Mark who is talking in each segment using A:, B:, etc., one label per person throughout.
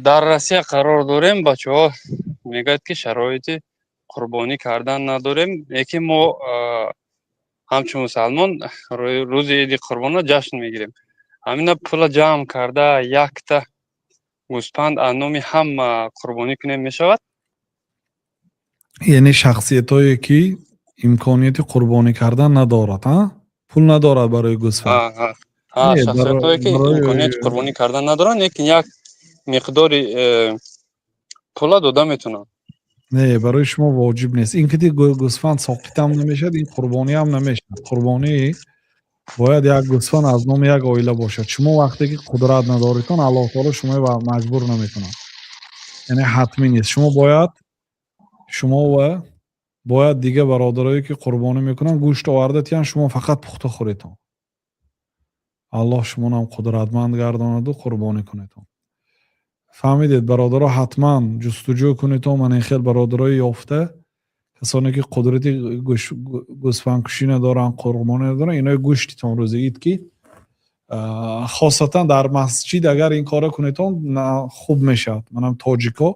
A: дар Россия қарор дорем. Бачаҳо мегӯяд, ки шароити қурбонӣ кардан надорем, лекин мо ҳамчун мусалмон рӯзи иди қурбона ҷашн мегирем. Ҳамина пула ҷамъ карда якта гӯспанд аз номи ҳама қурбонӣ кунем мешавад?
B: یعنی شخصیتایی که امکانیت قربانی کردن ندارد پول ندارد برای گوسفند نه،
A: шахсиятое ки
B: برای
A: имконияти қурбонӣ кардан надоранд, лекин як миқдори пула дода метавонанд.
B: نه برای شما واجب نیست. این که گوسفند ساقط هم نمیشد، این قربانی هم نمیشد. قربانی باید یک گوسفند از نام یک عائله باشد. شما وقتی که قدرت نداریتون الله تعالی شما مجبور نمیکنه، یعنی حتمی نیست. شما باید دیگه برادرایی که قربانی میکنن گوشت آورده تیان، شما فقط پخته خوریتون. الله شما هم قدرتمند گرداند و قربانی کنیتون. فهمیدید برادرها؟ حتما جستجو کنیتون. من این خیلی برادرای یافته، کسانی که قدرت گوسفند کشی ندارن، قربانی ندارن، اینا گوشتتون روز عید که خاصتا در مسجد اگر این کارا کنیتون خوب میشد. منم تاجیکا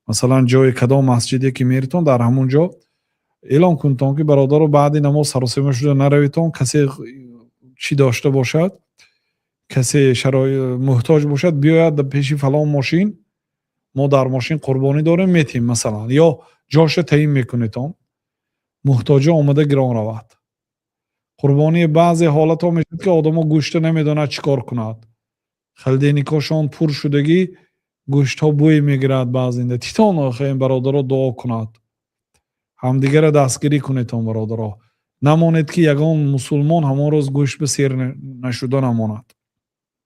B: مثلا جای کدام مسجدی که میریتون در همونجا اعلام کنتون که برادر بعد نماز سراسیمه شده نرویتون، کسی چی داشته باشد، کسی محتاج باشد بیاید در پیش فلان ماشین، ما در ماشین قربانی داریم میتیم مثلا، یا جاش تعیین میکنیتون، محتاج آمده گران رود. قربانی بعضی حالت ها میشد که آدم ها گوشت نمیدونه چیکار کند، خلدینیکاشان پر شدگی گوشت ها بوی میگیرد. بعضی تیتان آخه این برادر ها دعا کند، همدیگه را دستگیری کنیتون برادر ها. نمانید که یگان مسلمان همه روز گوشت به سیر نشده نماند.